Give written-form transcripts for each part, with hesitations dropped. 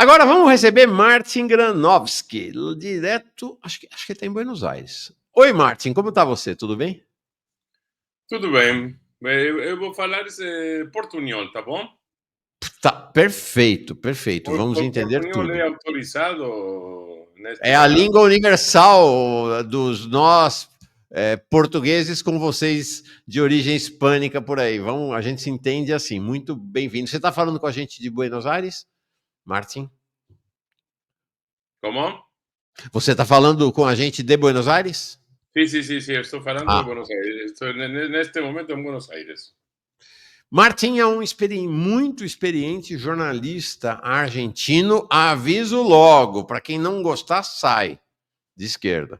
Agora vamos receber Martin Granovski, direto, acho que ele está em Buenos Aires. Oi, Martin, como está você? Tudo bem? Tudo bem. Eu vou falar portunhol, tá bom? Tá, perfeito. Vamos entender Portunhol é tudo. autorizado neste É a lugar? língua universal dos nós portugueses com vocês de origem hispânica por aí. Vamos, a gente se entende assim. Muito bem-vindo. Você está falando com a gente de Buenos Aires, Martin? Como? Você está falando com a gente de Buenos Aires? Sí, estou falando de Ah, Buenos Aires. Estou neste momento em Buenos Aires. Martin é um muito experiente jornalista argentino. Aviso logo, para quem não gostar, sai de esquerda.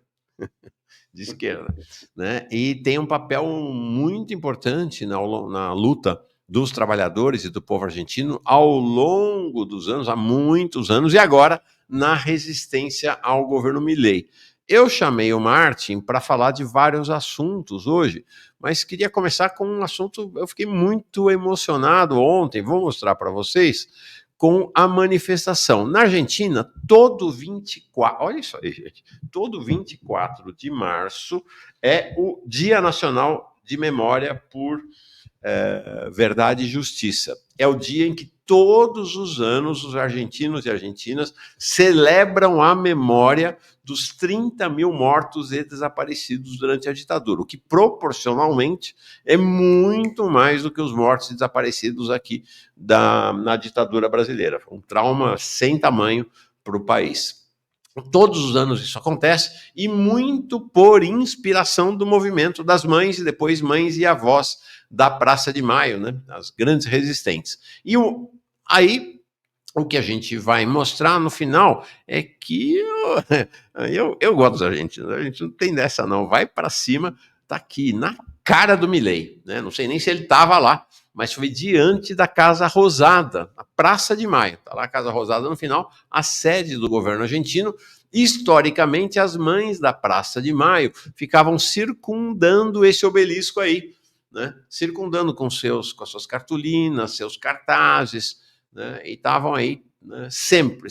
De esquerda, né? E tem um papel muito importante na luta dos trabalhadores e do povo argentino ao longo dos anos, há muitos anos, e agora na resistência ao governo Milei. Eu chamei o Martin para falar de vários assuntos hoje, mas queria começar com um assunto. Eu fiquei muito emocionado ontem, vou mostrar para vocês, com a manifestação. Na Argentina, todo 24, olha isso aí, gente, todo 24 de março é o Dia Nacional de Memória por Verdade e Justiça. É o dia em que todos os anos os argentinos e argentinas celebram a memória dos 30 mil mortos e desaparecidos durante a ditadura, o que proporcionalmente é muito mais do que os mortos e desaparecidos aqui na ditadura brasileira. Foi um trauma sem tamanho para o país. Todos os anos isso acontece, e muito por inspiração do movimento das mães e depois mães e avós da Praça de Maio, né? As grandes resistentes. E aí o que a gente vai mostrar no final é que eu gosto da gente, a gente não tem dessa não, vai para cima, tá aqui na cara do Milei, né? Não sei nem se ele estava lá, mas foi diante da Casa Rosada, a Praça de Maio, tá lá a Casa Rosada no final, a sede do governo argentino. Historicamente, as mães da Praça de Maio ficavam circundando esse obelisco aí, né? Circundando com as suas cartolinas, seus cartazes, né? E estavam aí, né? Sempre.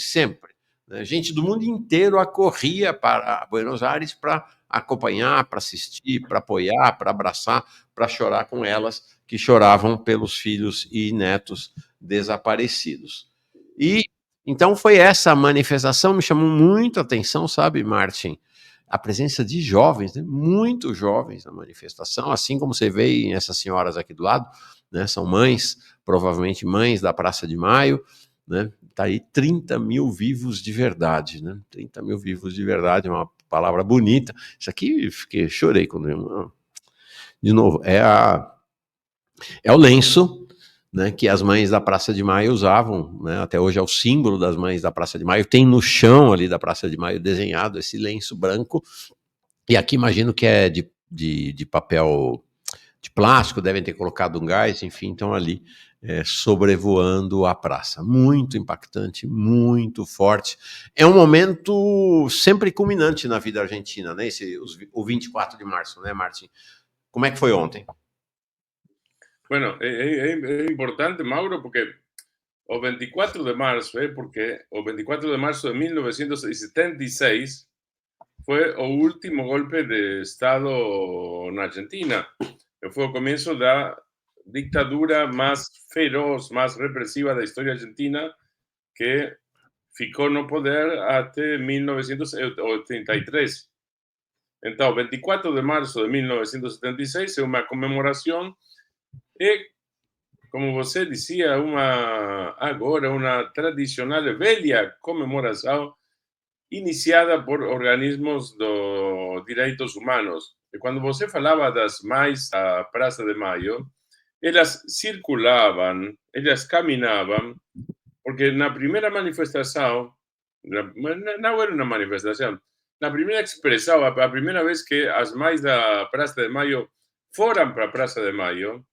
Né? Gente do mundo inteiro acorria para Buenos Aires para acompanhar, para assistir, para apoiar, para abraçar, para chorar com elas, que choravam pelos filhos e netos desaparecidos. E então foi essa manifestação, me chamou muito a atenção, sabe, Martin? A presença de jovens, né? Muito jovens na manifestação, assim como você vê essas senhoras aqui do lado, né? São mães, provavelmente mães da Praça de Maio, né? Tá aí 30 mil vivos de verdade, né? 30 mil vivos de verdade, é uma palavra bonita. Isso aqui, chorei quando eu... De novo, é o lenço, né, que as mães da Praça de Maio usavam, né, até hoje é o símbolo das mães da Praça de Maio, tem no chão ali da Praça de Maio desenhado esse lenço branco, e aqui imagino que é de papel de plástico, devem ter colocado um gás, enfim, então ali sobrevoando a praça. Muito impactante, muito forte. É um momento sempre culminante na vida argentina, né, o 24 de março, né, Martin? Como é que foi ontem? Bueno, é importante, Mauro, porque o 24 de março porque o 24 de março de 1976 foi o último golpe de Estado na Argentina. Foi o começo da ditadura mais feroz, mais repressiva da história argentina, que ficou no poder até 1983. Então, 24 de março de 1976 é uma comemoração e, como você dizia, agora uma tradicional e velha comemoração iniciada por organismos dos direitos humanos. E quando você falava das mães da Praça de Maio, elas circulavam, elas caminavam, porque na primeira manifestação, não era uma manifestação, na primeira expressão, a primeira vez que as mães da Praça de Maio foram para a Praça de Maio,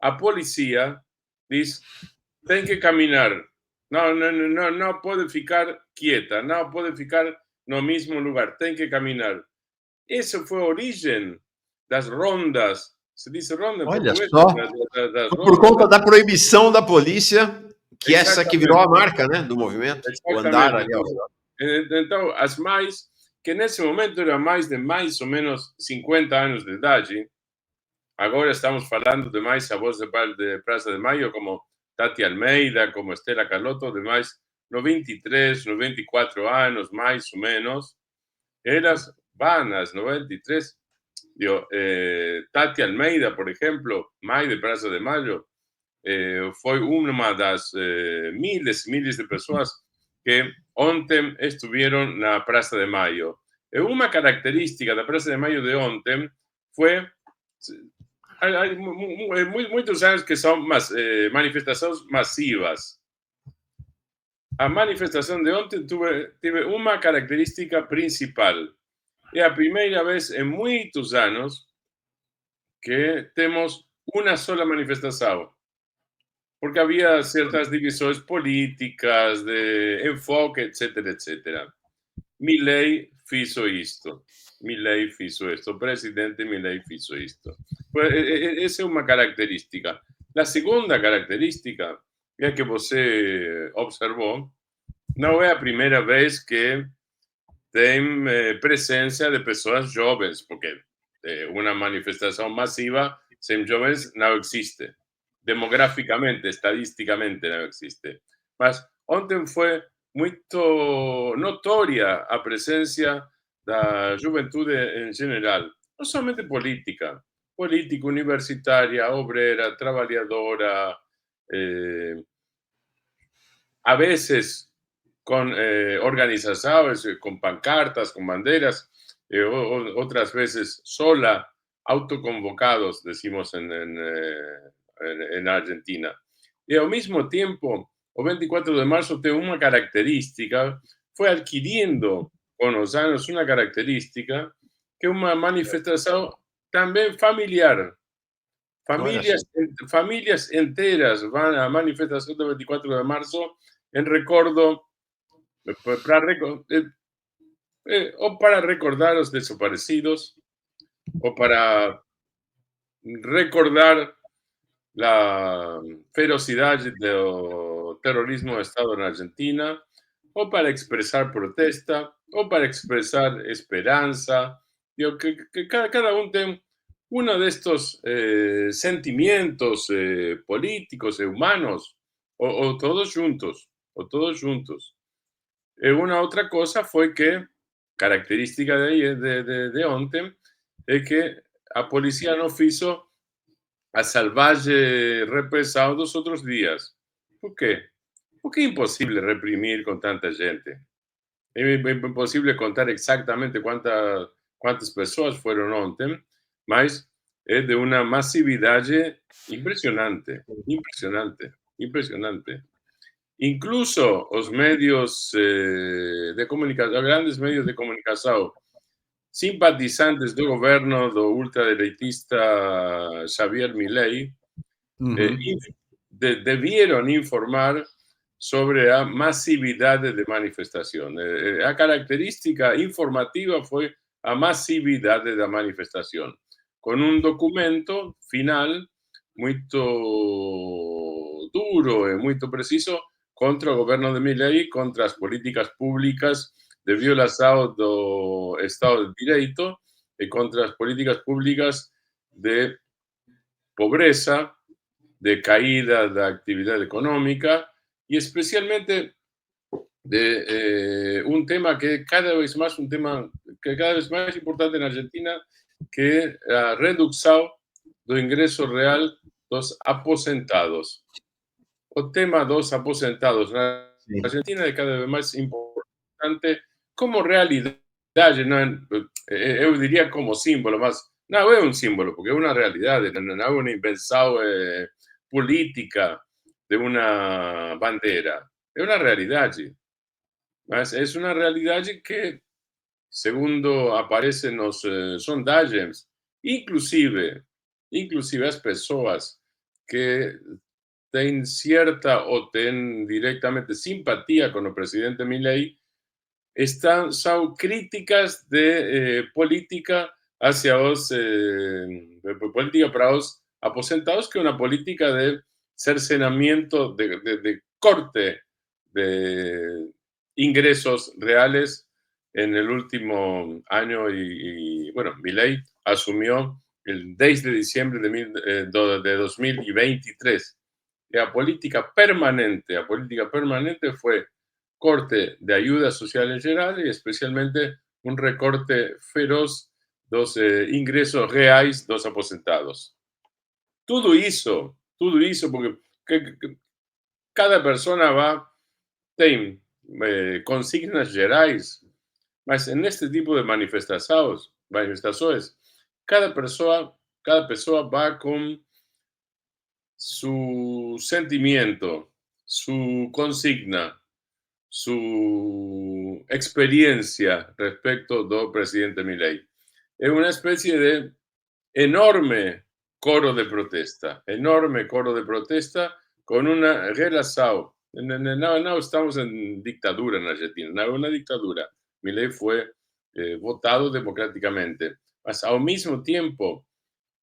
a polícia diz: tem que caminhar, não pode ficar quieta, não pode ficar no mesmo lugar, tem que caminhar. Essa foi a origem das rondas. Se diz ronda em Olha português? só, Das por rondas. conta da proibição da polícia Que essa que virou a marca, né, do movimento, o andar ali ao redor. Então, as mais, que nesse momento eram mais ou menos 50 anos de idade, agora estamos falando de mais avós de Praça de Maio, como Tati Almeida, como Estela Carlotto, de mais 93, 94 anos, mais ou menos. Elas van às 93. Digo, Tati Almeida, por exemplo, mãe de Praça de Maio, foi uma das miles e miles de pessoas que ontem estiveram na Praça de Maio. Uma característica da Praça de Maio de ontem foi... Hay muitos anos que são manifestações massivas. A manifestação de ontem teve uma característica principal. É a primeira vez em muitos anos que temos uma sola manifestação, porque havia certas divisões políticas, de enfoque, etc, etc. Milei fez isto. Milei fez isto. O presidente Milei fez isto. Essa é uma característica. A segunda característica é que você observou, não é a primeira vez que tem presença de pessoas jovens, porque uma manifestação massiva sem jovens não existe. Demograficamente, estadisticamente não existe. Mas ontem foi muito notória a presença da juventude em geral, não somente política, universitária, obreira, trabalhadora, a veces con organizaciones, con pancartas, con banderas, otras veces sola, autoconvocados, decimos en Argentina. Y al mismo tiempo, el 24 de marzo tiene una característica, fue adquiriendo con los años una característica que una manifestación también familiar. Familias enteras van a manifestación del 24 de marzo en recuerdo, o para recordar a los desaparecidos, o para recordar la ferocidad del terrorismo de Estado en Argentina, o para expresar protesta, o para expresar esperanza. Digo, que cada uno tiene uno de estos sentimientos políticos y humanos, o todos juntos, o todos juntos. Una otra cosa fue que, característica de ontem, es que a policía no hizo a salvaje represión dos otros días. ¿Por qué? Porque es imposible reprimir con tanta gente. Es imposible contar exactamente cuántas personas fueron ontem, mas es de una masividad impresionante, impresionante, impresionante. Incluso los medios de comunicación, grandes medios de comunicación, simpatizantes del gobierno do ultraderechista Javier Milei, debieron informar sobre la masividad de manifestación. La característica informativa fue la masividad de la manifestación, con un documento final muy duro y muy preciso contra el gobierno de Milei, contra las políticas públicas de violación del Estado de Derecho y contra las políticas públicas de pobreza, de caída de la actividad económica y especialmente de un tema que cada vez más importante en Argentina, que es la reducción del ingreso real dos aposentados. O tema dos aposentados na Argentina é cada vez mais importante como realidade, não, eu diria como símbolo, mas não é um símbolo, porque é uma realidade, não é uma invenção política de uma bandeira, é uma realidade. Mas é uma realidade que, segundo aparece nas sondagens, inclusive as pessoas que tienen cierta o tienen directamente simpatía con el presidente Milei, son críticas de política hacia los política para los aposentados, que es una política de cercenamiento de recorte de ingresos reales en el último año y bueno, Milei asumió el 10 de diciembre de 2023. La política permanente fue corte de ayuda social en general y especialmente un recorte feroz dos ingresos reais dos aposentados. Tudo isso, porque cada persona tem consignas gerais, mas neste tipo de manifestações, cada pessoa vai com su sentimiento, su consigna, su experiencia respecto do presidente Milei. Es una especie de enorme coro de protesta con una relación. No estamos en dictadura en Argentina, no es una dictadura. Milei fue votado democráticamente, mas al mismo tiempo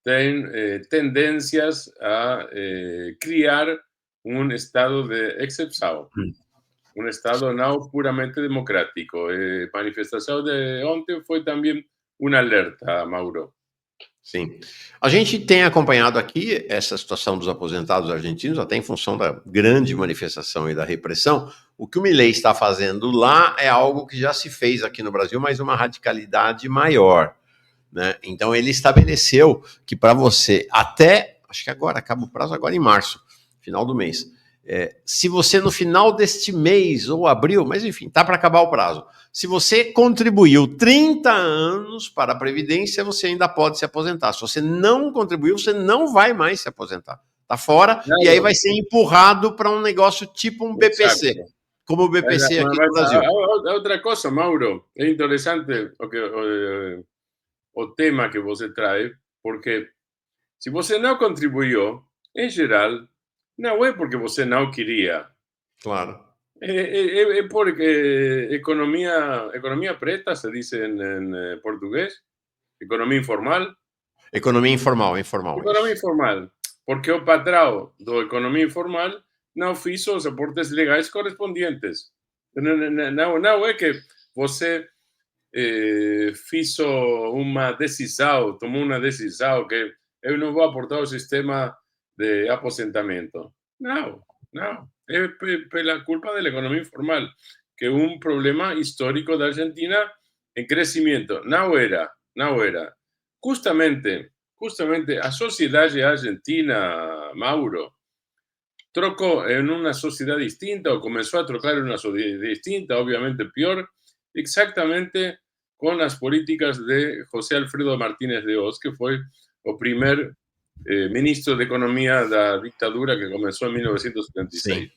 tienen tendencias a criar un estado de excepción, un estado no puramente democrático. Manifestação de ontem foi também um alerta, Mauro. Sim. A gente tem acompanhado aqui essa situação dos aposentados argentinos, até em função da grande manifestação e da repressão. O que o Milei está fazendo lá é algo que já se fez aqui no Brasil, mas uma radicalidade maior, né? Então ele estabeleceu que para você, até, acho que agora, acaba o prazo agora em março, final do mês, se você no final deste mês ou abril, mas enfim, tá para acabar o prazo, se você contribuiu 30 anos para a Previdência, você ainda pode se aposentar. Se você não contribuiu, você não vai mais se aposentar. Tá fora, e aí vai ser empurrado para um negócio tipo um BPC, Exacto. como o BPC aqui no Brasil. Outra coisa, Mauro, é interessante o tema que você traz, porque se você não contribuiu, em geral, não é porque você não queria. Claro. Es porque economía preta, se dice en portugués, economía informal. Economia informal. Economia informal, porque o patrão da economia informal não fez os aportes legais correspondientes. Não é que você tomou uma decisão que eu não vou aportar ao sistema de aposentamento. Não. Es pela culpa de la economía informal, que es un problema histórico de Argentina en crecimiento. No era. Justamente a sociedad argentina, Mauro, trocó en una sociedad distinta o comenzó a trocar en una sociedad distinta, obviamente peor, exactamente con las políticas de José Alfredo Martínez de Hoz, que fue el primer ministro de Economía de la dictadura que comenzó en 1976. Sim.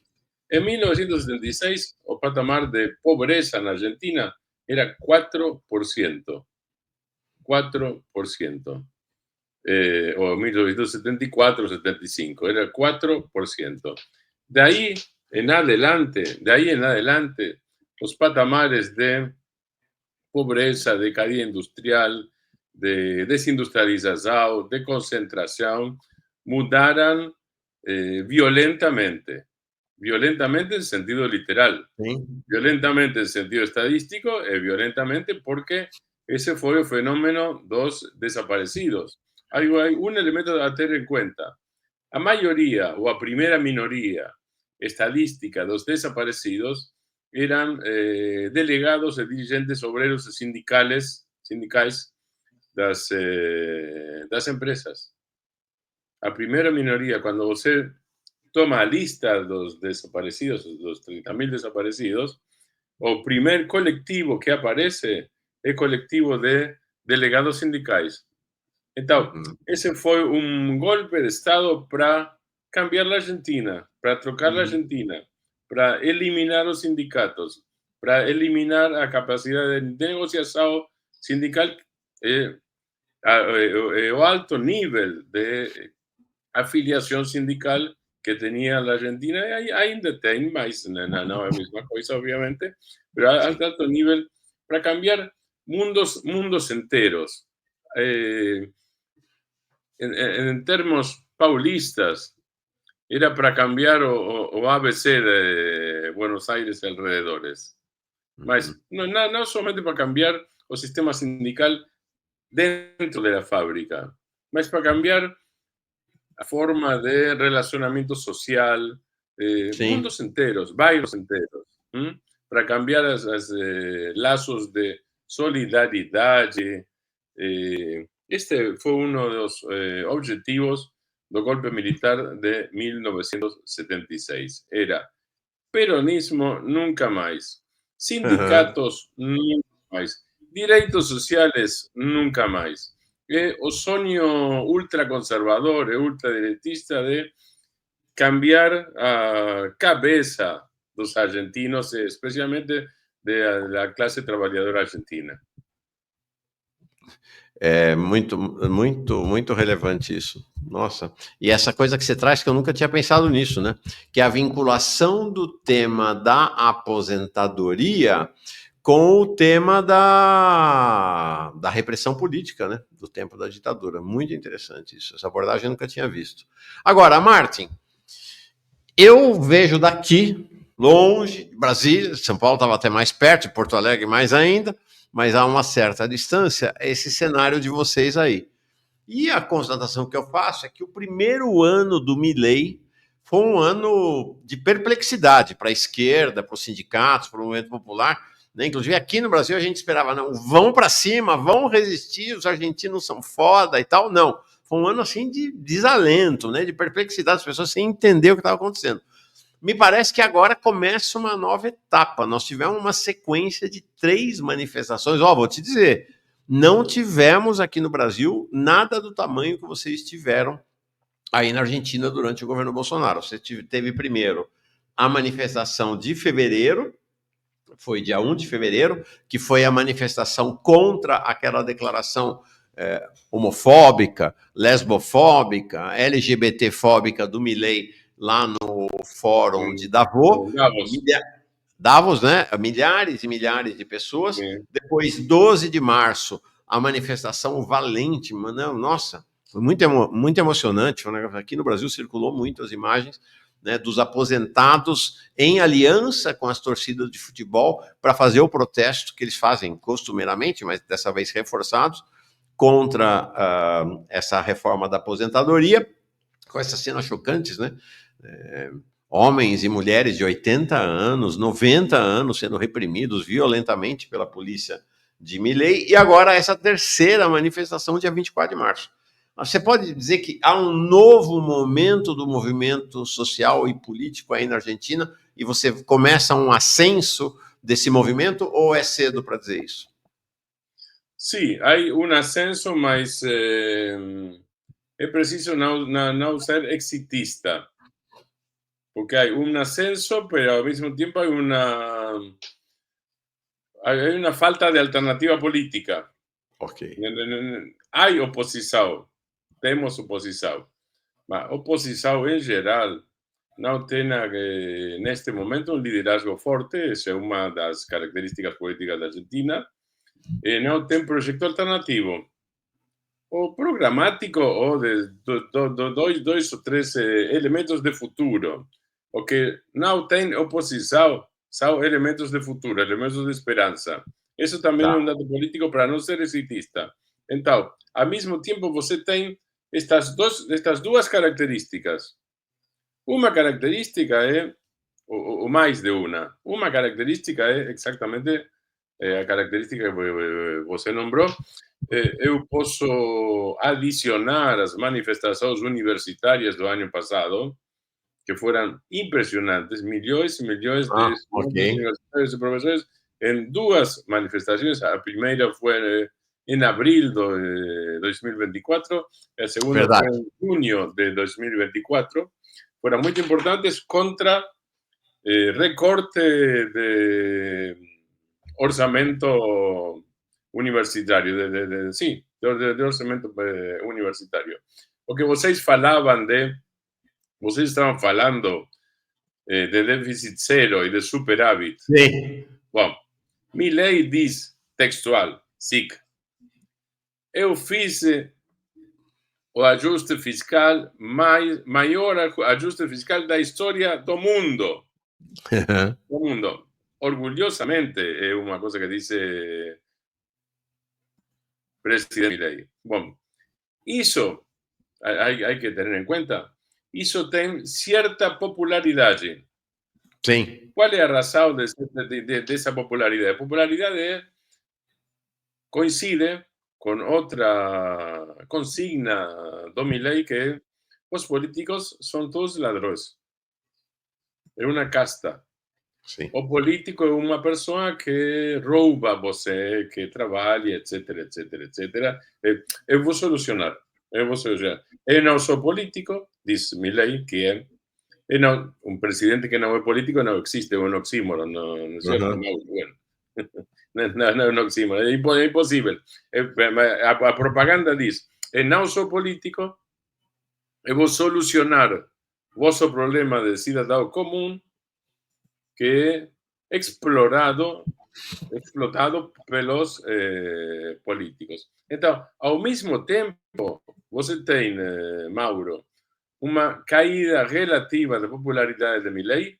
En 1976, el patamar de pobreza en Argentina era 4%. 4%. O 1974, 75, era 4%. De ahí en adelante, los patamares de pobreza, de caída industrial, de desindustrialización, de concentración, mudaron violentamente en sentido literal, Sim. violentamente en sentido estadístico y violentamente porque ese fue el fenómeno dos desaparecidos. Hay un elemento a tener en cuenta. A mayoría o a primera minoría estadística de los desaparecidos eran delegados y dirigentes obreros y sindicales de las empresas. A primera minoría, cuando usted toma a lista de los desaparecidos, los 30.000 desaparecidos, o primer colectivo que aparece es el colectivo de delegados sindicales. Entonces, ese fue un golpe de Estado para cambiar la Argentina, para trocar la Argentina, para eliminar los sindicatos, para eliminar la capacidad de negociación sindical o alto nivel de afiliación sindical que tenía la Argentina, y ainda tem, mas no es la misma cosa, obviamente, pero a alto nivel, para cambiar mundos enteros. En términos paulistas, era para cambiar o ABC de Buenos Aires y alrededores. Mas no solamente para cambiar o sistema sindical dentro de la fábrica, mas para cambiar a forma de relacionamiento social, Sim. mundos enteros, bairros enteros, para cambiar los lazos de solidariedade. Este fue uno de los objetivos del golpe militar de 1976. Era peronismo nunca más, Aham. sindicatos nunca más, direitos sociales nunca más. O sonho ultraconservador e ultradireitista de cambiar a cabeça dos argentinos, especialmente da classe trabalhadora argentina. É muito relevante isso. Nossa. E essa coisa que você traz, que eu nunca tinha pensado nisso, né? Que é a vinculação do tema da aposentadoria com o tema da repressão política, né? Do tempo da ditadura. Muito interessante isso. Essa abordagem eu nunca tinha visto. Agora, Martin, eu vejo daqui, longe, Brasília, São Paulo estava até mais perto, Porto Alegre mais ainda, mas a uma certa distância, esse cenário de vocês aí. E a constatação que eu faço é que o primeiro ano do Milei foi um ano de perplexidade para a esquerda, para os sindicatos, para o movimento popular. Né? Inclusive aqui no Brasil a gente esperava, não, vão para cima, vão resistir, os argentinos são foda e tal. Não, foi um ano assim de desalento, né? De perplexidade, as pessoas sem entender o que estava acontecendo. Me parece que agora começa uma nova etapa. Nós tivemos uma sequência de 3 manifestações. Vou te dizer, não tivemos aqui no Brasil nada do tamanho que vocês tiveram aí na Argentina durante o governo Bolsonaro. Você teve primeiro a manifestação de fevereiro, foi dia 1 de fevereiro, que foi a manifestação contra aquela declaração homofóbica, lesbofóbica, LGBTfóbica do Milei lá no fórum de Davos. Davos, né? Milhares e milhares de pessoas. Depois, 12 de março, a manifestação valente, mano, nossa, foi muito emocionante. Aqui no Brasil circulou muito as imagens, né, dos aposentados em aliança com as torcidas de futebol para fazer o protesto que eles fazem costumeiramente, mas dessa vez reforçados, contra essa reforma da aposentadoria, com essas cenas chocantes, né? Homens e mulheres de 80 anos, 90 anos sendo reprimidos violentamente pela polícia de Milei, e agora essa terceira manifestação, dia 24 de março. Você pode dizer que há um novo momento do movimento social e político aí na Argentina, e você começa um ascenso desse movimento, ou é cedo para dizer isso? Sim, há um ascenso, mas é preciso não ser exitista. Porque hay un ascenso, pero al mismo tiempo hay una falta de alternativa política. Ok. Hay oposición, temos oposición. Mas oposición en geral no tiene en este momento un liderazgo fuerte, esa es una de las características políticas de Argentina. No tiene proyecto alternativo, o programático, o de dos o tres elementos de futuro. O que não tem oposição são elementos de futuro, elementos de esperança. Isso também é um dado político para não ser exitista. Então, ao mesmo tempo, você tem estas duas características. Uma característica é, ou mais de uma. Uma característica é exatamente a característica que você nombrou. Eu posso adicionar as manifestações universitárias do ano passado, que fueran impresionantes, millones y millones de universitarios y profesores en 2 manifestaciones. La primera fue en abril de 2024, la segunda fue en junio de 2024. Fueron muy importantes contra recorte de orçamento universitario, de orçamento universitario. Porque vocês falaban vocês estavam falando de déficit zero e de superávit. Sim. Bom, Milei diz textual, SIC, eu fiz o ajuste fiscal maior ajuste fiscal da história do mundo. Do mundo. Orgullosamente è una cosa che dice presidente Milei. Bom, isso hay que tener en cuenta. Isso tem cierta popularidade. Sim. Qual é a razão dessa popularidade? A popularidade coincide con outra consigna do Milei, que os políticos são todos ladrões. É uma casta. Sim. O político é uma pessoa que rouba você, que trabalha, etc, etc, etc. Eu vou solucionar. Eu vou solucionar. Eu não sou político, diz Milei, que é não, um presidente que não é político não existe, é um oxímoron, não é certo? Aham. Bueno. Não é um oxímoron, é impossível. A propaganda diz, eu não sou político, eu vou solucionar o vosso problema de cidadão comum, que é explotado pelos políticos. Então, ao mesmo tempo, você tem, Mauro, uma caída relativa da popularidade de Milei,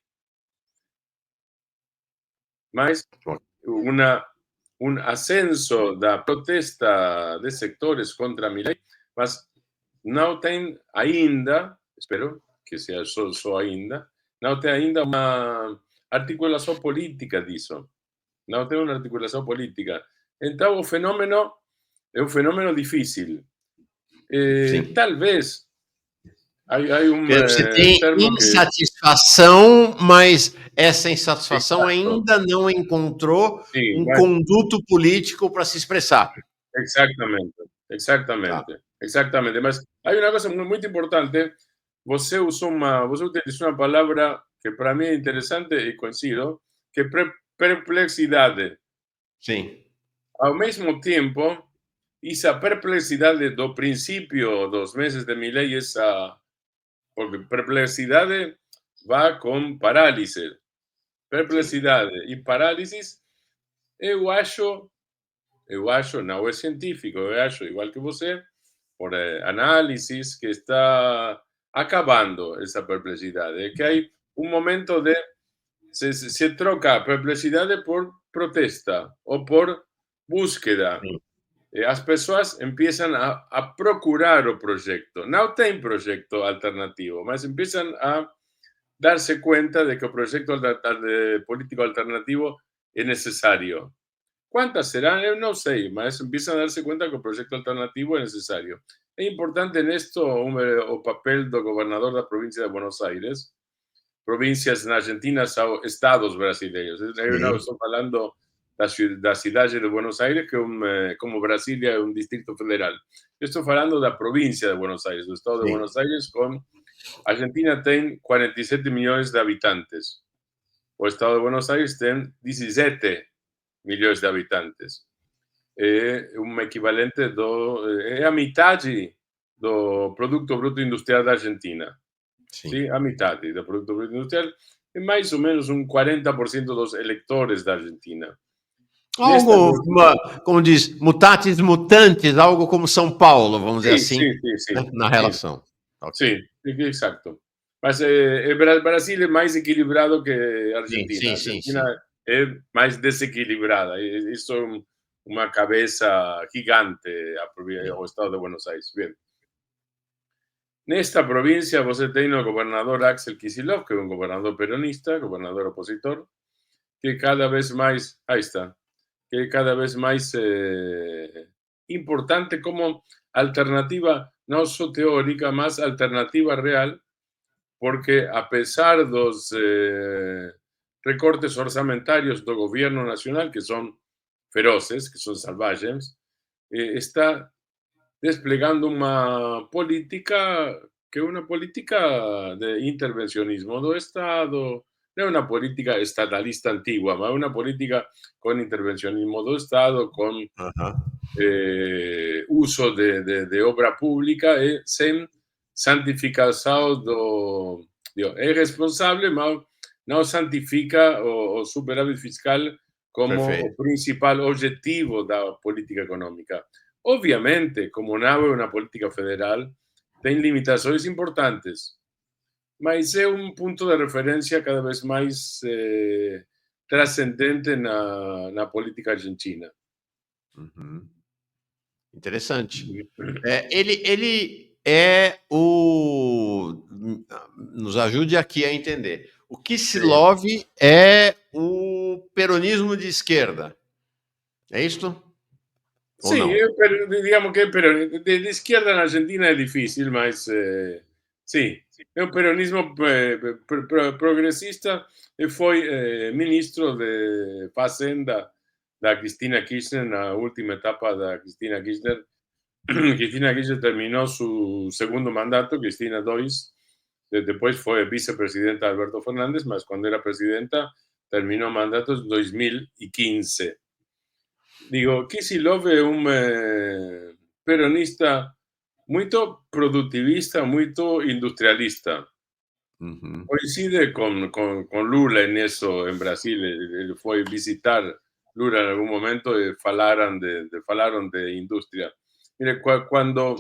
mas um ascenso da protesta de sectores contra Milei, mas não tem ainda, espero que seja só ainda, não tem ainda uma articulação política disso. Não tem uma articulação política. Então, o fenômeno é um fenômeno difícil. Talvez, há Você tem termo que... insatisfação, mas essa insatisfação ainda não encontrou Sim, um mas... conduto político para se expressar. Exatamente. Mas há uma coisa muito importante. Você utilizou uma palavra que para mim é interessante e coincido, que é perplexidade. Sim. Ao mesmo tempo, essa perplexidade do princípio dos meses de Milei, porque perplexidade vai com parálise. Perplexidade e parálise, eu acho, não é científico, eu acho, igual que você, por análisis, que está acabando essa perplexidade. Que há um momento de... Se troca perplexidade por protesta ou por búsqueda. As pessoas empiezan a procurar o proyecto. No tem proyecto alternativo, mas empiezan a darse cuenta de que el proyecto político alternativo es necesario. ¿Cuántas serán? Yo no sé, mas empiezan a darse cuenta que el proyecto alternativo es necesario. Es importante en esto o papel del gobernador de la provincia de Buenos Aires. Províncias na Argentina são estados brasileiros. Eu não estou falando da cidade de Buenos Aires, que como Brasília é um distrito federal. Eu estou falando da província de Buenos Aires, do estado de Buenos Aires. A Argentina tem 47 milhões de habitantes. O estado de Buenos Aires tem 17 milhões de habitantes. É um equivalente é a metade do produto bruto industrial da Argentina. Sim, a metade do produto bruto industrial, é mais ou menos 40% dos eleitores da Argentina. Algo, como diz, mutatis mutantes, algo como São Paulo, vamos dizer assim, sim, na relação. Sim, exato. Mas Brasil é mais equilibrado que a Argentina. A Argentina é mais desequilibrada. Isso é uma cabeça gigante, o estado de Buenos Aires. Bem. Nesta província você tem o governador Axel Kicillof, que é um governador peronista, governador opositor, que cada vez mais, aí está, que é cada vez mais importante como alternativa, não só teórica, mas alternativa real, porque a pesar dos recortes orçamentários do governo nacional, que são feroces, que são selvagens, está desplegando uma política que é uma política de intervencionismo do Estado, não é uma política estatalista antiga, mas é uma política com intervencionismo do Estado, com uso de obra pública e sem santificação do... É responsável, mas não santifica o superávit fiscal como o principal objetivo da política econômica. Obviamente, como não é uma política federal, tem limitações importantes, mas é um ponto de referência cada vez mais transcendente na política argentina. Uhum. Interessante. Ele é o. Nos ajude aqui a entender. O Kicillof é o peronismo de esquerda. É isso? Ou Sí, não? digamos que de izquierda en Argentina es difícil, mas sí, es un peronismo progresista e foi ministro de Fazenda da Cristina Kirchner na última etapa da Cristina Kirchner. Cristina Kirchner terminó su segundo mandato, Cristina Dois, después fue vicepresidenta de Alberto Fernández, mas cuando era presidenta terminó mandatos en 2015. Digo, Kicillof è un peronista molto produttivista, molto industrialista. Uhum. Coincide con Lula en eso en Brasil. Él fue a visitar Lula en algún momento y falaron de industria. Mire, cuando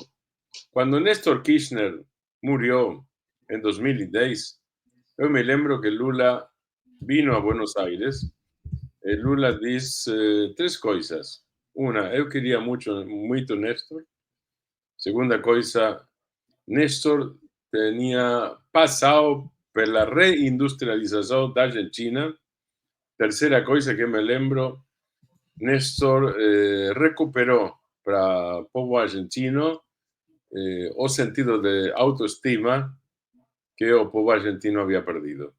Néstor Kirchner murió en 2010, yo me lembro que Lula vino a Buenos Aires. Lula dice tres cosas. Una, yo quería mucho Néstor. Segunda cosa, Néstor tenía pasado por la reindustrialización de Argentina. Tercera cosa que me lembro, Néstor recuperó para el pueblo argentino o sentido de autoestima que el pueblo argentino había perdido.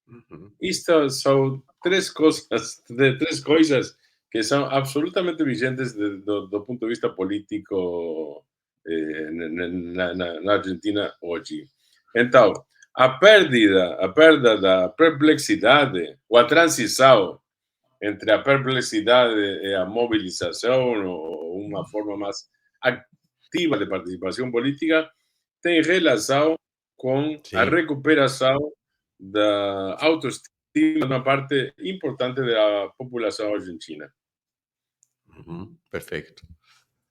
Uhum. Estas son tres cosas que são absolutamente vigentes do ponto de vista político na Argentina hoje. Então, a perda da perplexidade, ou a transição entre a perplexidade e a mobilização, ou uma forma mais ativa de participação política, tem relação com a Sim. recuperação da autoestima uma parte importante da população argentina. Uhum. Perfeito.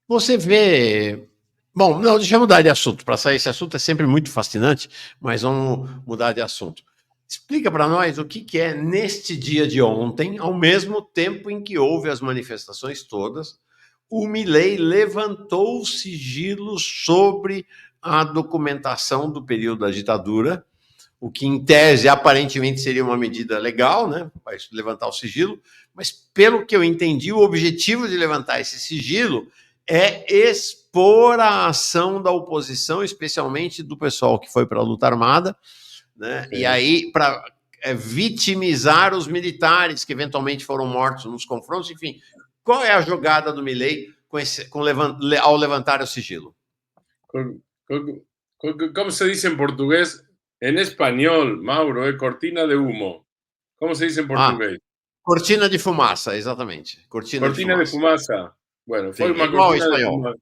Você vê. Bom, não, deixa eu mudar de assunto. Para sair esse assunto é sempre muito fascinante, mas vamos mudar de assunto. Explica para nós o que é neste dia de ontem, ao mesmo tempo em que houve as manifestações todas, o Milei levantou o sigilo sobre a documentação do período da ditadura, o que em tese aparentemente seria uma medida legal, né? Vai levantar o sigilo, mas pelo que eu entendi, o objetivo de levantar esse sigilo é expor a ação da oposição, especialmente do pessoal que foi para a luta armada, né? E aí para vitimizar os militares que eventualmente foram mortos nos confrontos, enfim. Qual é a jogada do Milei ao levantar o sigilo? Como se diz em português? Em espanhol, Mauro, é cortina de humo. Como se diz em português? Cortina de fumaça, exatamente. Cortina de fumaça. Bueno, foi Sim, uma igual ao cortina de espanhol. fumaça.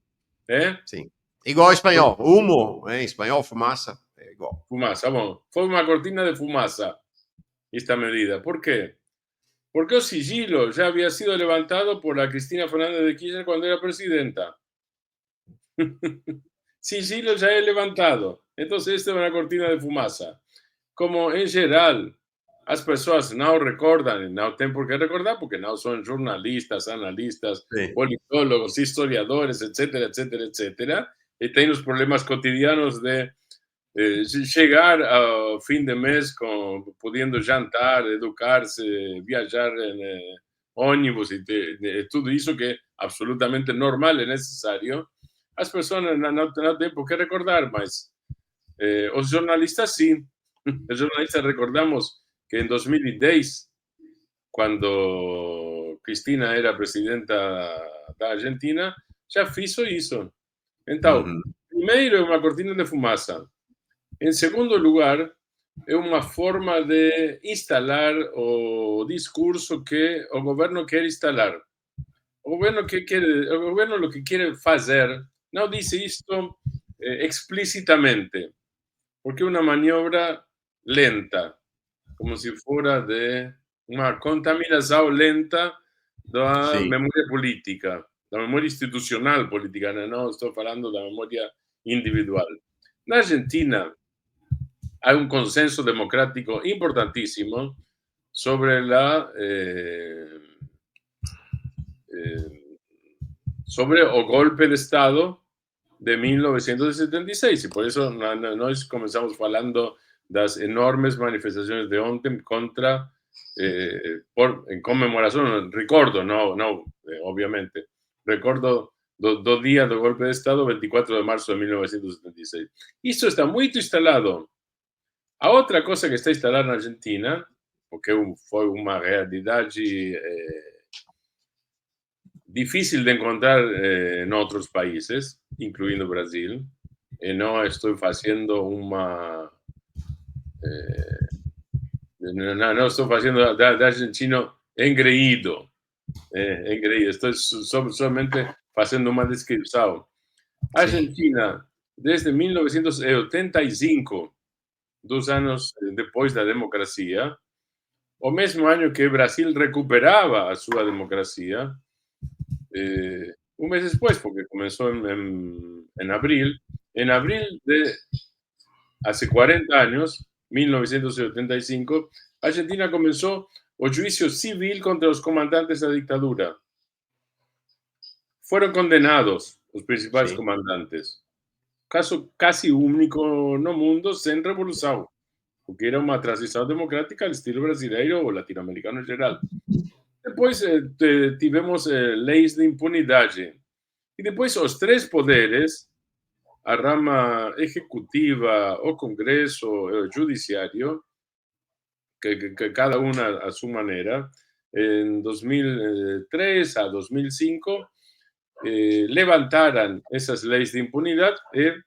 É? Sim. Igual ao espanhol. Humo, em espanhol, fumaça, é igual. Fumaça, bom. Foi uma cortina de fumaça esta medida. Por quê? Porque o sigilo já havia sido levantado por la Cristina Fernández de Kirchner quando era presidenta. Sigilo já é levantado. Então, esta é uma cortina de fumaça. Como, em geral, as pessoas não recordam, não tem por que recordar, porque não são jornalistas, analistas, Sim. politólogos, historiadores, etc., etc., etc., e têm os problemas cotidianos de chegar ao fim de mês podendo jantar, educar-se, viajar em ônibus e tudo isso que é absolutamente normal e necessário. As pessoas não têm por que recordar, mas os jornalistas sim. Os jornalistas recordamos que em 2010, quando Cristina era presidenta da Argentina, já fez isso. Então, primeiro é uma cortina de fumaça. Em segundo lugar, é uma forma de instalar o discurso que o governo quer instalar. O governo o que quer fazer não diz isto explicitamente, porque é uma maniobra lenta, como se fora de uma contaminação lenta da Sim. memória política, da memória institucional política, não estou falando da memória individual. Na Argentina hay un consenso democrático importantísimo sobre sobre el golpe de Estado de 1976 y por eso nós comenzamos hablando de las enormes manifestaciones de ontem contra en conmemoración, recuerdo, obviamente, recuerdo dos días del golpe de Estado, 24 de marzo de 1976. Eso está muy instalado. A outra cosa que está instalada na Argentina, porque foi uma realidade difícil de encontrar en otros países, incluindo Brasil, no estoy haciendo una... no estoy haciendo de argentino engreído, estoy solamente haciendo una descripción. Argentina, desde 1985, 2 anos depois da democracia, o mesmo ano que Brasil recuperava a sua democracia, un mes después, porque comenzó en abril de hace 40 años, 1975, Argentina comenzó el juicio civil contra los comandantes de la dictadura. Fueron condenados los principales comandantes. Caso casi único no mundo sin revolución, porque era una transición democrática al estilo brasileiro o latinoamericano en general. Después tivemos leis de impunidade. E depois os três poderes, a rama ejecutiva, o Congresso, o Judiciário, que cada uma a sua maneira, em 2003 a 2005, levantaram essas leis de impunidade e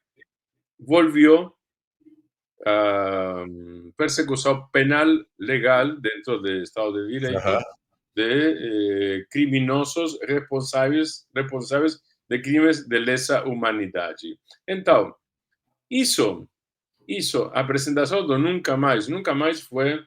volvió a persecução penal legal dentro do Estado de Direito de criminosos responsáveis de crimes de lesa humanidade. Então, isso, a apresentação do Nunca Mais foi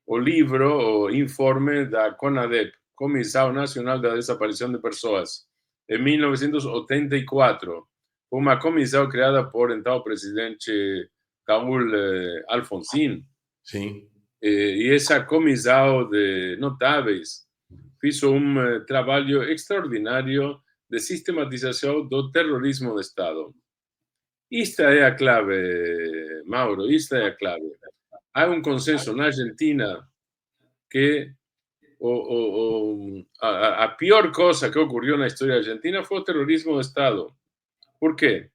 o livro, o informe da CONADEP, Comissão Nacional da Desaparição de Pessoas, em 1984. Foi uma comissão criada por então o presidente Raúl Alfonsín. Sim. E essa comissão de notáveis fez trabalho extraordinário de sistematização do terrorismo de Estado. Esta é a clave, Mauro, esta é a clave. Há consenso na Argentina que a pior cosa que ocurrió na história argentina foi o terrorismo de Estado. Por quê?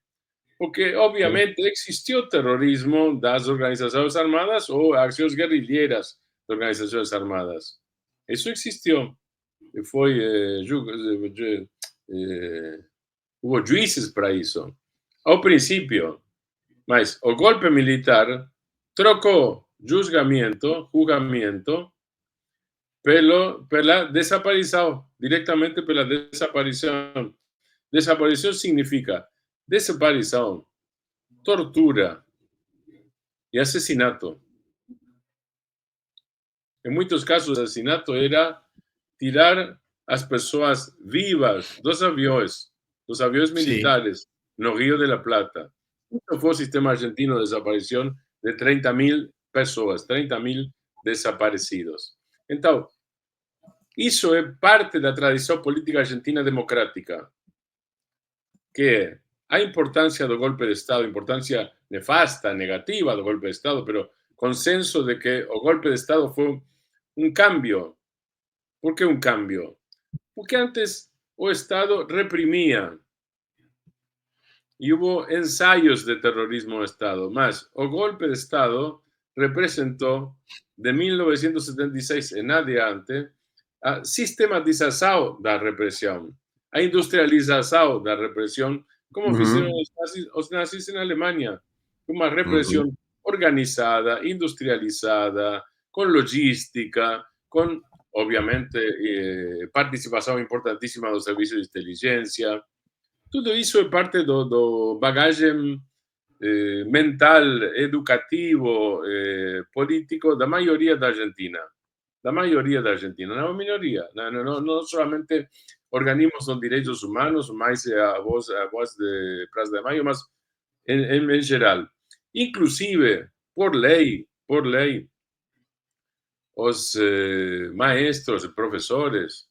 Porque, obviamente, existiu terrorismo das organizações armadas ou ações guerrilheiras de organizações armadas. Isso existiu. Houve juízes para isso. Ao princípio, mas o golpe militar trocou julgamento pela desaparição, diretamente pela desaparição. Desaparição significa desaparição, tortura e assassinato. Em muitos casos, o assassinato era tirar as pessoas vivas dos aviões militares no Rio de la Plata. Isso foi o sistema argentino de desaparição de 30.000 pessoas, 30.000 desaparecidos. Então, isso é parte da tradição política argentina democrática, que é a importância do golpe de Estado, importância nefasta, negativa do golpe de Estado, pero consenso de que o golpe de Estado foi cambio. ¿Por qué un cambio? Porque antes o Estado reprimía y hubo ensayos de terrorismo de Estado, mas o golpe de Estado representó de 1976 en adelante a sistematización da represión, a industrialización da represión, como hicieron los nazis en Alemania, una represión organizada, industrializada, con logística, con, obviamente, participação importantíssima dos serviços de inteligência. Tudo isso é parte do bagagem mental, educativo, político da maioria da Argentina. Da maioria da Argentina, não minoria. Não somente organismos de direitos humanos, mais a voz de Praça de Maio, mas em geral. Inclusive, por lei, os maestros e professores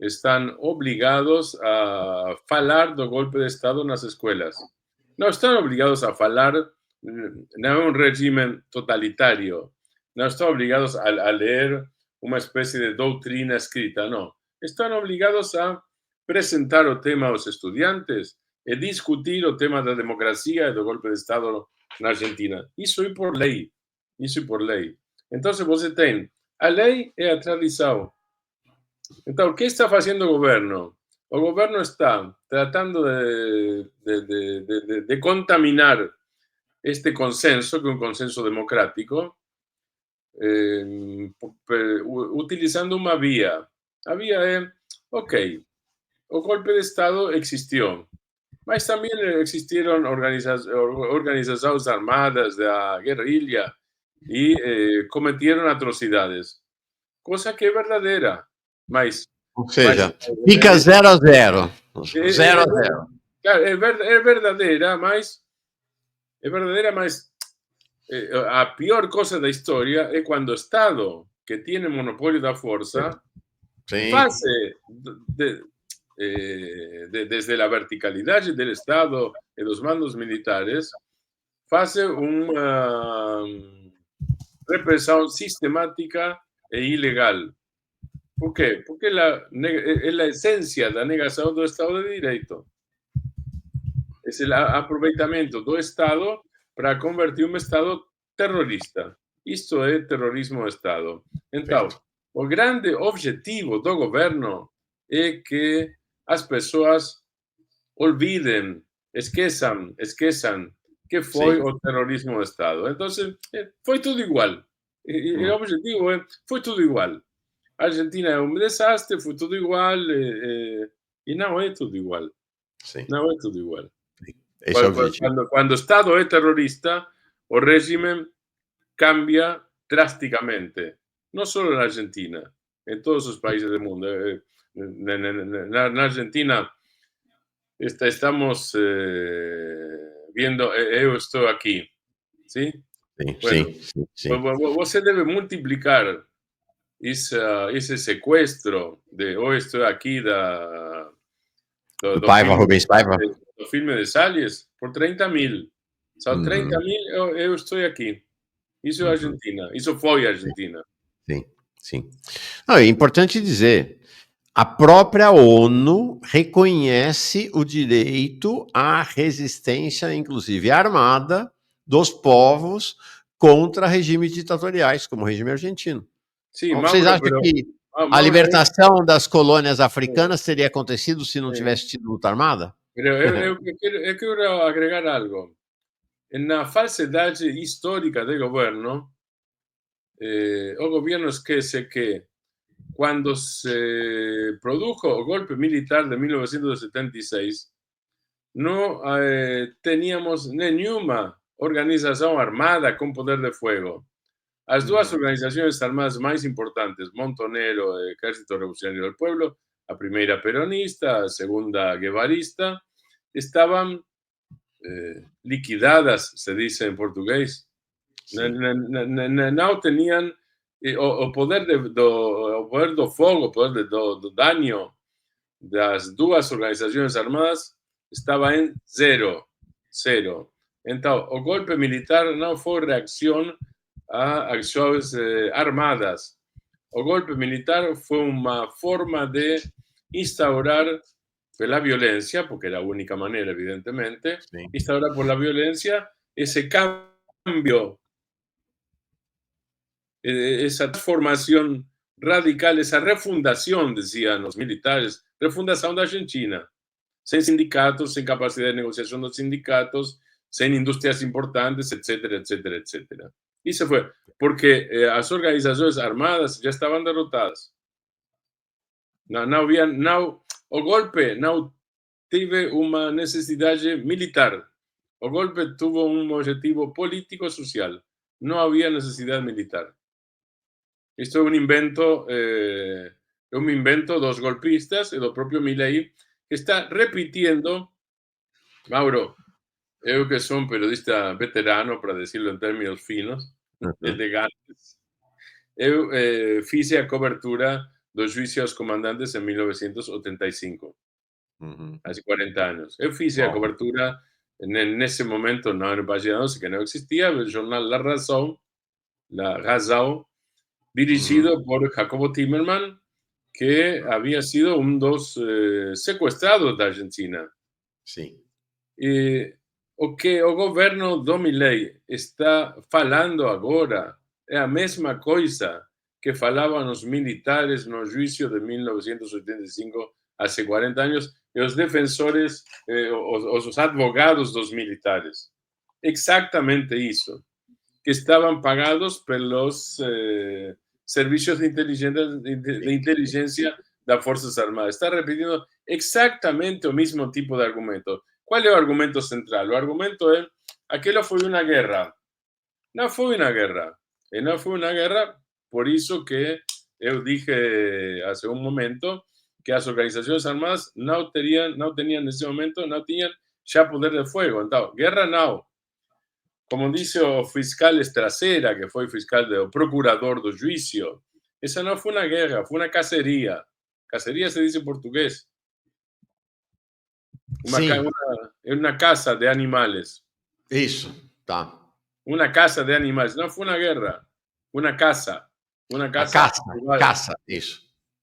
estão obrigados a falar do golpe de Estado nas escolas. Não estão obrigados a falar, não é um regime totalitário. Não estão obrigados a ler uma espécie de doutrina escrita, não. Estão obrigados a apresentar o tema aos estudiantes e discutir o tema da democracia e do golpe de Estado na Argentina. Isso é por lei. Isso é por lei. Então, você tem a lei e a tradição. Então, o que está fazendo o governo? O governo está tratando de contaminar este consenso, que é un consenso democrático, utilizando uma vía. A vía é, ok, o golpe de Estado existiu, mas também existiram organizações armadas da guerrilha e cometeram atrocidades, coisa que é verdadeira, mas Ou seja, fica 0-0. 0-0. Claro, é verdadeira, mas a pior coisa da história é quando o Estado, que tem monopólio da força, faz desde a verticalidade do Estado e dos mandos militares, faz uma repressão sistemática e ilegal. Por quê? Porque é a essência da negação do Estado de Direito. É o aproveitamento do Estado para convertir um Estado terrorista. Isto é terrorismo do Estado. Então, o grande objetivo do governo é que as pessoas olvidem, esqueçam que foi o terrorismo do Estado. Então, foi tudo igual. O objetivo foi tudo igual. A Argentina é um desastre, foi tudo igual, e não é tudo igual. Sim. Não é tudo igual. Esse é o objetivo. Quando o Estado é terrorista, o regime cambia drasticamente. Não só na Argentina, em todos os países do mundo. Na Argentina, estamos vendo, eu estou aqui, sim? Sim. Você deve multiplicar esse sequestro eu estou aqui do Paiva, Rubens Paiva. Do filme de Salles por 30.000. São 30.000, eu estou aqui. Isso é Argentina. Isso foi Argentina. Sim. Não, é importante dizer, a própria ONU reconhece o direito à resistência, inclusive armada, dos povos contra regimes ditatoriais, como o regime argentino. Sim, vocês acham que a libertação das colônias africanas teria acontecido se não tivesse tido luta armada? Eu quero agregar algo. Na falsidade histórica do governo, o governo esquece que quando se produjo o golpe militar de 1976, não teníamos nenhuma organização armada com poder de fogo. As duas organizações armadas mais importantes, Montonero, Ejército Revolucionario del Pueblo, a primeira peronista, a segunda guevarista, estavam liquidadas, se diz em português. Não tinham o poder do fogo, o poder do dano das duas organizações armadas estava em zero. Então, o golpe militar não foi reação a ações armadas. O golpe militar foi uma forma de instaurar pela violência, porque era a única maneira, evidentemente, instaurar por la violência esse cambio, essa transformação radical, essa refundação, diziam os militares, refundação da Argentina, sem sindicatos, sem capacidade de negociação dos sindicatos, sem indústrias importantes, etc. Isso foi porque as organizações armadas já estavam derrotadas. O golpe não teve uma necessidade militar. O golpe teve um objetivo político-social. Não havia necessidade militar. Isto é um invento dos golpistas e do próprio Milei, que está repetindo, Mauro, Eu que sou um periodista veterano, para decirlo em termos finos, Uhum, elegantes, eu fiz a cobertura dos juízos aos comandantes em 1985, uhum. há 40 anos. Eu fiz a Uau. cobertura, nesse momento, no ano passado, que não existia, o jornal La Razão, Uhum, dirigido por Jacobo Timerman, que havia sido um dos sequestrados da Argentina. sim. E o que o governo do Milei está falando agora é a mesma coisa que falavam os militares no juízo de 1985, há 40 anos, e os defensores, os advogados dos militares. Exatamente isso, que estavam pagados pelos serviços de inteligência das Forças Armadas. Está repetindo exatamente o mesmo tipo de argumento. Qual é o argumento central? O argumento é: aquilo foi uma guerra. Não foi uma guerra. E não foi uma guerra, por isso que eu dije há um momento que as organizações armadas não tinham nesse momento, não tinham já poder de fogo. Então, guerra não. Como disse o fiscal Estracera, que foi fiscal o procurador do juízo, essa não foi uma guerra, foi uma caceria. Caceria se diz em português. Sim, Uma caça de animais. isso. Tá. Uma caça de animais. Não foi uma guerra. Uma caça. Uma A caça caça, selvagem. caça, isso.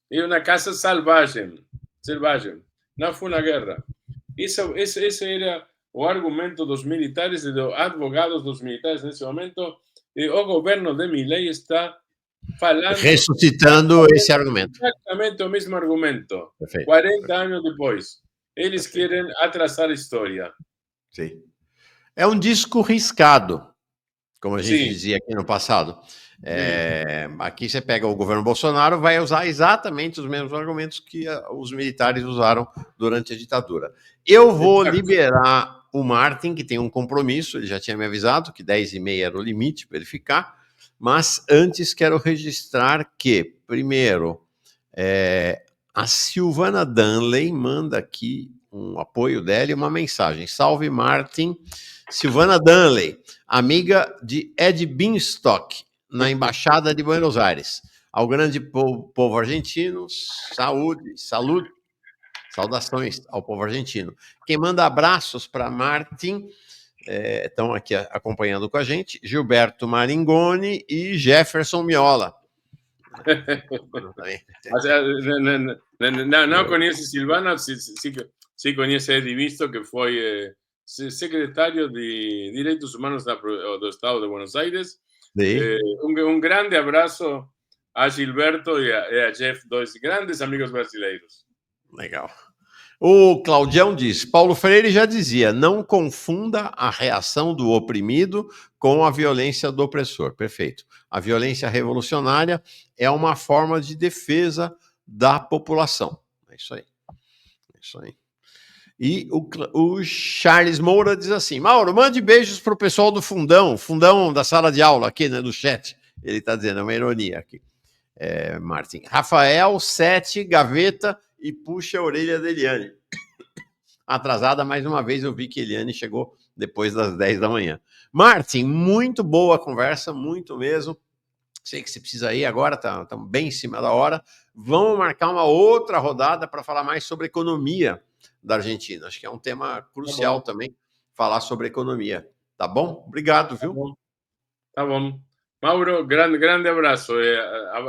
E uma caça selvagem. Selvagem. Não foi uma guerra. Esse era o argumento dos militares e dos advogados dos militares nesse momento. E o governo de Milei está falando Ressuscitando esse argumento. exatamente o mesmo argumento. Perfeito. 40 anos depois. Eles Perfeito. querem atrasar a história. Sim. É um disco riscado, como a gente Sim, dizia aqui no passado. sim. Aqui você pega o governo Bolsonaro, vai usar exatamente os mesmos argumentos que os militares usaram durante a ditadura. Eu vou Exato. liberar o Martin, que tem um compromisso, ele já tinha me avisado que 10h30 era o limite para ele ficar, mas antes quero registrar que, primeiro, a Silvana Danley manda aqui um apoio dela e uma mensagem. Salve, Martin. Silvana Danley, amiga de Ed Binstock, na Embaixada de Buenos Aires. Ao grande povo argentino, saúde, saúde, saudações ao povo argentino. Quem manda abraços para Martin estão aqui acompanhando com a gente, Gilberto Maringoni e Jefferson Miola. Não conhece Silvana, sim conhece Eddie Visto, que foi secretário de Direitos Humanos do Estado de Buenos Aires. Um grande abraço a Gilberto e a Jeff, dois grandes amigos brasileiros. Legal. O Claudião diz: Paulo Freire já dizia, não confunda a reação do oprimido com a violência do opressor. Perfeito. A violência revolucionária é uma forma de defesa da população. É isso aí. É isso aí. E o Charles Moura diz assim: Mauro, mande beijos para o pessoal do fundão da sala de aula aqui, né, do chat. Ele está dizendo, é uma ironia aqui. Martin. Rafael, 7, gaveta e puxa a orelha da Eliane. Atrasada, mais uma vez eu vi que Eliane chegou depois das 10 da manhã. Martin, muito boa a conversa, muito mesmo. Sei que você precisa ir agora, estamos bem em cima da hora. Vamos marcar uma outra rodada para falar mais sobre economia da Argentina. Acho que é um tema crucial também, falar sobre economia. Tá bom? Obrigado, Tá viu? bom. Tá bom. Mauro, grande abraço.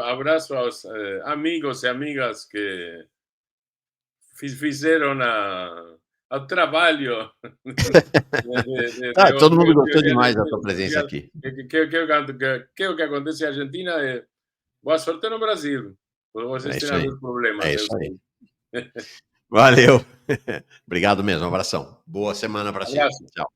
Abraço aos amigos e amigas que fizeram ao trabalho. Todo mundo gostou demais da tua presença aqui. Que o que acontece na Argentina é boa sorte no Brasil. É Vocês têm isso aí. alguns problemas, É eu isso aí. sei. Valeu. Obrigado mesmo. Um abração. Boa semana para ti. Abraço. Tchau.